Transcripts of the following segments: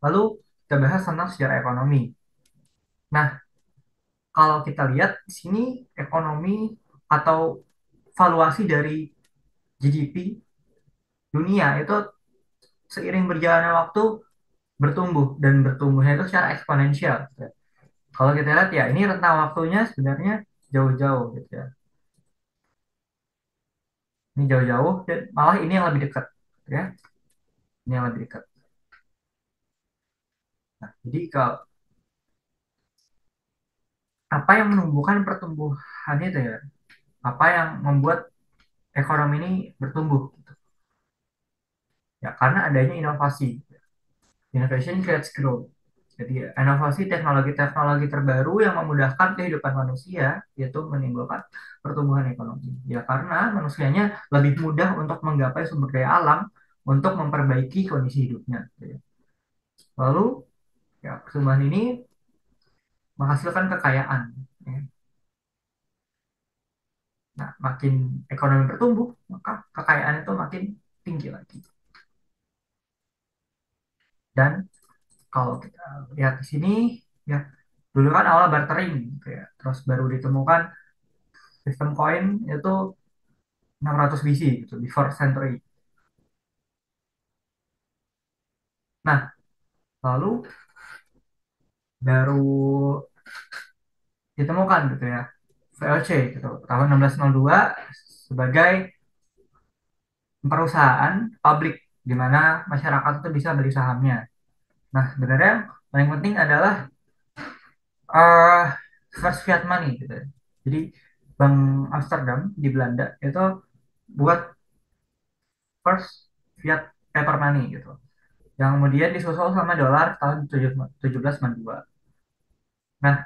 Lalu kita bahas tentang sejarah ekonomi. Nah, kalau kita lihat di sini ekonomi atau valuasi dari GDP dunia itu seiring berjalannya waktu bertumbuh dan bertumbuhnya itu secara eksponensial. Kalau kita lihat ya ini rentang waktunya sebenarnya jauh-jauh gitu ya. Ini jauh-jauh dan malah ini yang lebih dekat ya. Ini yang lebih dekat. Nah, jadi kalau apa yang menumbuhkan pertumbuhan itu ya, apa yang membuat ekonomi ini bertumbuh ya karena adanya inovasi. Innovation creates growth. Jadi inovasi teknologi-teknologi terbaru yang memudahkan kehidupan manusia yaitu menimbulkan pertumbuhan ekonomi. Ya karena manusianya lebih mudah untuk menggapai sumber daya alam untuk memperbaiki kondisi hidupnya. Gitu ya. Lalu ya pertumbuhan ini menghasilkan kekayaan. Ya. Nah, makin ekonomi bertumbuh, maka kekayaan itu makin tinggi lagi. Dan kalau kita lihat di sini, ya dulu kan awal bartering, gitu ya. Terus baru ditemukan sistem koin itu 600 BC gitu, before century. Nah, lalu baru ditemukan gitu ya, VOC gitu, tahun 1602 sebagai perusahaan publik di mana masyarakat itu bisa beli sahamnya. Nah, sebenarnya yang paling penting adalah eh first fiat money gitu ya. Jadi Bank Amsterdam di Belanda itu buat first fiat paper money gitu. Yang kemudian disusul sama dolar tahun 1792. Nah,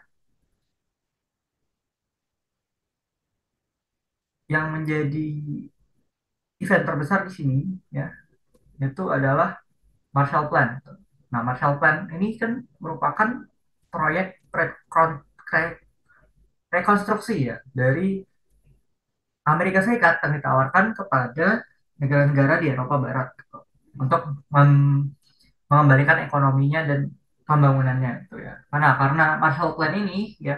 yang menjadi event terbesar di sini ya itu adalah Marshall Plan. Nah, Marshall Plan ini kan merupakan proyek rekonstruksi ya dari Amerika Serikat yang ditawarkan kepada negara-negara di Eropa Barat gitu, untuk mengembalikan ekonominya dan pembangunannya gitu ya. Karena Marshall Plan ini ya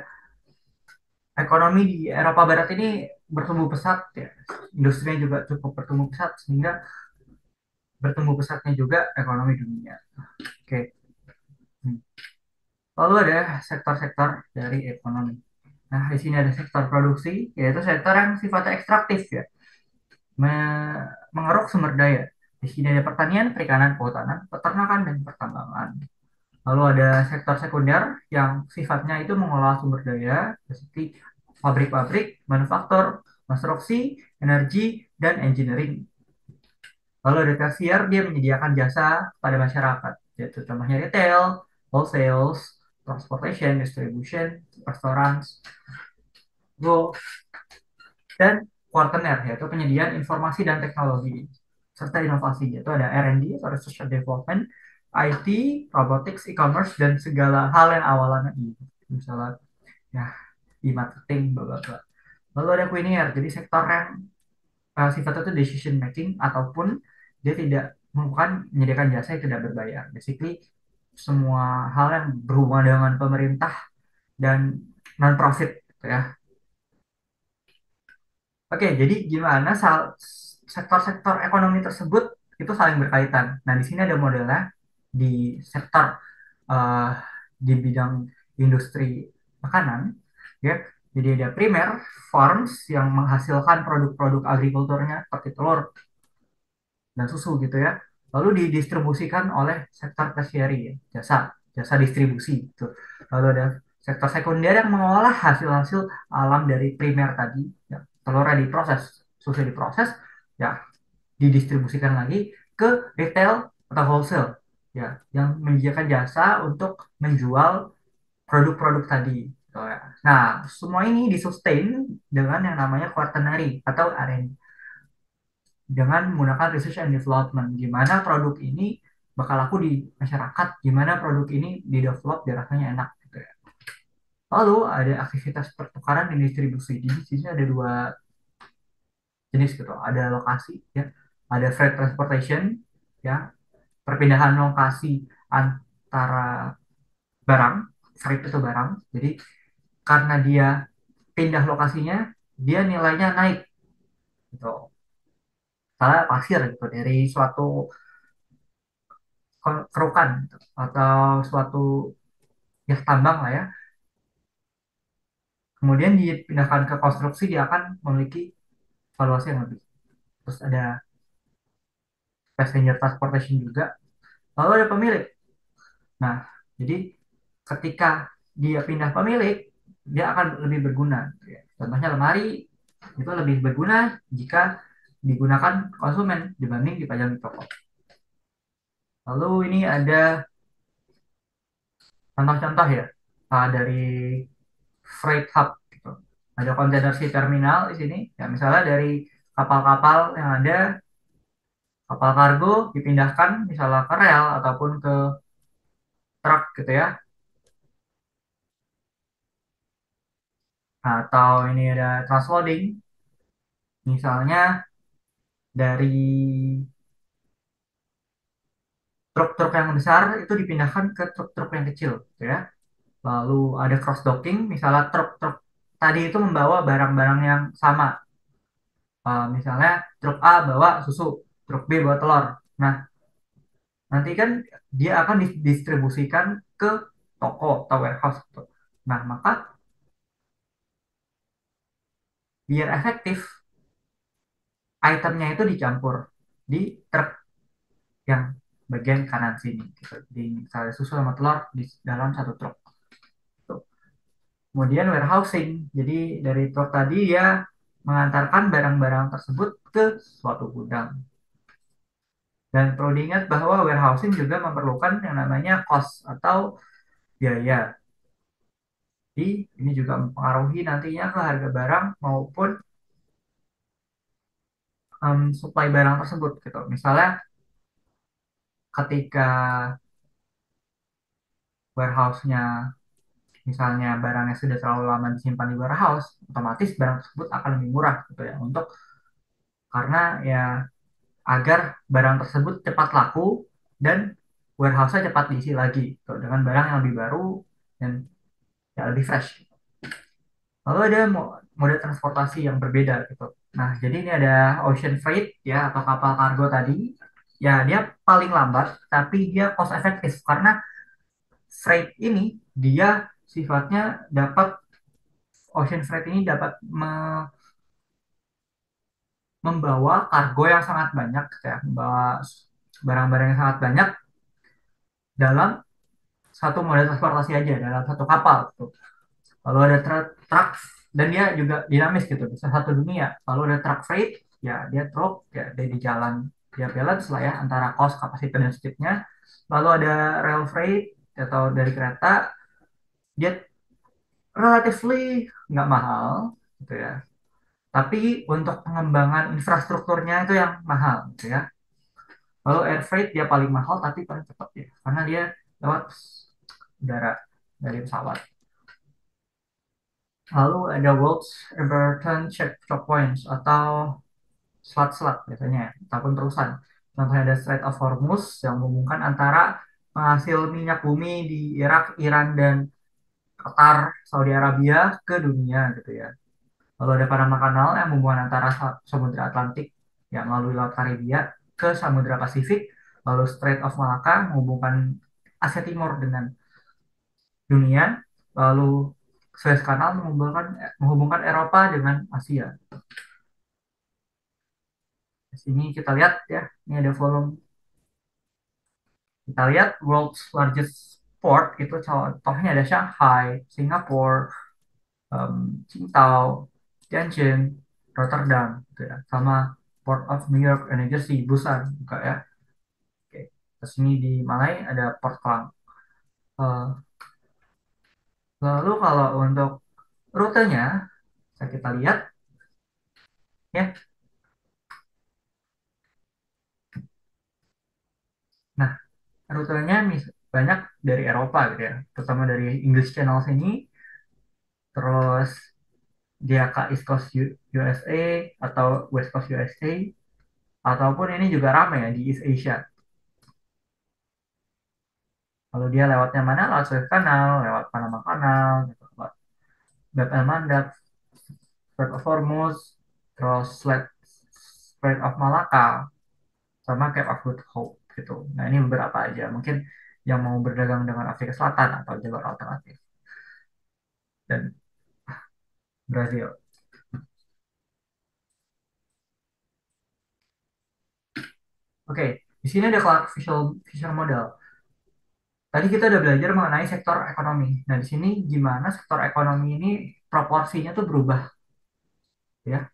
ekonomi di Eropa Barat ini bertumbuh pesat ya. Industrinya juga cukup bertumbuh pesat sehingga bertumbuh pesatnya juga ekonomi dunia. Oke. Hmm. Lalu ada sektor-sektor dari ekonomi. Nah, di sini ada sektor produksi, yaitu sektor yang sifatnya ekstraktif ya, mengeruk sumber daya. Di sini ada pertanian, perikanan, kehutanan, peternakan, dan pertambangan. Lalu ada sektor sekunder yang sifatnya itu mengolah sumber daya, seperti pabrik-pabrik, manufaktur, konstruksi, energi, dan engineering. Lalu ada tersier, dia menyediakan jasa pada masyarakat, yaitu contohnya retail, wholesale, transportation, distribution, restoran, dan kuartener, yaitu penyediaan informasi dan teknologi, serta inovasi, yaitu ada R&D, atau Research and Development, IT, robotics, e-commerce, dan segala hal yang awalannya I. Misalnya, ya, di marketing, bla bla bla. Lalu ada Quinier, jadi sektor yang sifatnya itu decision making ataupun dia tidak merupakan menyediakan jasa yang tidak berbayar. Basically semua hal yang berhubungan dengan pemerintah dan non profit gitu ya. Oke, jadi gimana sektor-sektor ekonomi tersebut itu saling berkaitan. Nah, di sini ada modelnya di sektor eh, di bidang industri makanan ya. Jadi ada primer farms yang menghasilkan produk-produk agrikulturnya seperti telur dan susu gitu ya. Lalu didistribusikan oleh sektor tersieri, ya, jasa jasa distribusi gitu. Lalu ada sektor sekunder yang mengolah hasil-hasil alam dari primer tadi, ya. Telurnya diproses, susu diproses, ya didistribusikan lagi ke retail atau wholesale, ya, yang menyediakan jasa untuk menjual produk-produk tadi. Gitu ya. Nah, semua ini disustain dengan yang namanya quaternary atau R&D dengan menggunakan research and development. Gimana produk ini bakal laku di masyarakat, gimana produk ini di develop biar rasanya enak gitu ya. Lalu ada aktivitas pertukaran dan distribusi. Di sini ada dua jenis gitu. Ada lokasi ya, ada freight transportation ya, perpindahan lokasi antara barang, freight itu barang. Jadi karena dia pindah lokasinya, dia nilainya naik gitu. Misalnya pasir gitu dari suatu kerukan gitu, atau suatu ya tambang lah ya. Kemudian dipindahkan ke konstruksi, dia akan memiliki valuasi yang lebih. Terus ada passenger transportation juga. Lalu ada pemilik. Nah, jadi ketika dia pindah pemilik, dia akan lebih berguna. Ya. Contohnya lemari itu lebih berguna jika digunakan konsumen dibanding dipajang di toko. Lalu ini ada contoh-contoh ya dari freight hub gitu. Ada container ship terminal di sini. Ya, misalnya dari kapal-kapal yang ada, kapal kargo dipindahkan misalnya ke rel ataupun ke truk gitu ya. Nah, atau ini ada transloading, misalnya dari truk-truk yang besar itu dipindahkan ke truk-truk yang kecil gitu ya. Lalu ada cross docking, misalnya truk-truk tadi itu membawa barang-barang yang sama. Misalnya truk A bawa susu, truk B bawa telur. Nah, nanti kan dia akan didistribusikan ke toko atau warehouse gitu. Nah, maka biar efektif, itemnya itu dicampur di truk yang bagian kanan sini gitu. Di misalnya susu sama telur di dalam satu truk. Gitu. Kemudian warehousing. Jadi dari truk tadi ya mengantarkan barang-barang tersebut ke suatu gudang. Dan perlu diingat bahwa warehousing juga memerlukan yang namanya cost atau biaya. Jadi ini juga mempengaruhi nantinya ke harga barang maupun supply barang tersebut gitu. Misalnya ketika warehouse-nya misalnya barangnya sudah terlalu lama disimpan di warehouse, otomatis barang tersebut akan lebih murah gitu ya. Untuk karena ya agar barang tersebut cepat laku dan warehouse-nya cepat diisi lagi gitu, dengan barang yang lebih baru dan ya lebih fresh. Lalu ada mode transportasi yang berbeda gitu. Nah, jadi ini ada ocean freight ya atau kapal kargo tadi. Ya, dia paling lambat tapi dia cost efektif karena freight ini dia sifatnya dapat ocean freight ini dapat membawa kargo yang sangat banyak ya, membawa barang-barang yang sangat banyak dalam satu moda transportasi aja, dalam satu kapal gitu. Lalu ada truk dan dia juga dinamis gitu, bisa satu dunia. Lalu ada truck freight, ya dia truk, ya dia di jalan, dia balance lah ya antara cost, kapasitas dan speednya. Lalu ada rail freight atau dari kereta, dia relatively nggak mahal gitu ya. Tapi untuk pengembangan infrastrukturnya itu yang mahal gitu ya. Lalu air freight dia paling mahal tapi paling cepat ya, karena dia lewat udara dari pesawat. Lalu ada World's Important Choke Points atau selat-selat biasanya, ataupun terusan. Contohnya ada Strait of Hormuz yang menghubungkan antara penghasil minyak bumi di Irak, Iran, dan Qatar, Saudi Arabia ke dunia gitu ya. Lalu ada Panama Canal yang menghubungkan antara Samudra Atlantik yang melalui Laut Karibia ke Samudra Pasifik. Lalu Strait of Malacca menghubungkan Asia Timur dengan dunia. Lalu Suez Canal menghubungkan Eropa dengan Asia. Di sini kita lihat ya, ini ada volume. Kita lihat world's largest port itu contohnya ada Shanghai, Singapura, Qingdao, Tianjin, Rotterdam, gitu ya. Sama Port of New York and New Jersey, Busan juga ya. Oke. Terus ini di Malai ada Port Klang. Eh, Lalu kalau untuk rutenya, bisa kita lihat ya. Nah, rutenya banyak dari Eropa gitu ya, terutama dari English Channel sini, terus dia ke East Coast USA atau West Coast USA, ataupun ini juga ramai ya di East Asia. Lalu dia lewatnya mana? Lewat Suez Canal, lewat Panama Canal, gitu. Lewat Bab el Mandab, Strait of Hormuz, terus Strait of Malacca, sama Cape of Good Hope gitu. Nah ini beberapa aja. Mungkin yang mau berdagang dengan Afrika Selatan atau jalur alternatif dan Brazil. Oke, di sini ada Clark Fisher Model. Tadi kita udah belajar mengenai sektor ekonomi. Nah, di sini gimana sektor ekonomi ini proporsinya tuh berubah, ya.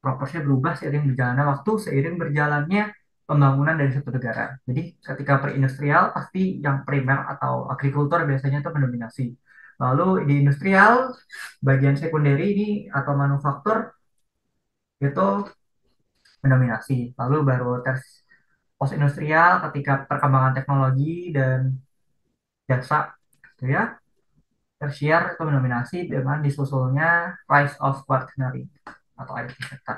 Proporsinya berubah seiring berjalannya waktu, seiring berjalannya pembangunan dari suatu negara. Jadi, ketika perindustrial, pasti yang primer atau agrikultur biasanya itu mendominasi. Lalu di industrial, bagian sekunderi ini atau manufaktur itu mendominasi. Lalu baru post industrial ketika perkembangan teknologi dan jasa, gitu ya. Tersier itu mendominasi dengan disusulnya rise of quaternary atau IT sector.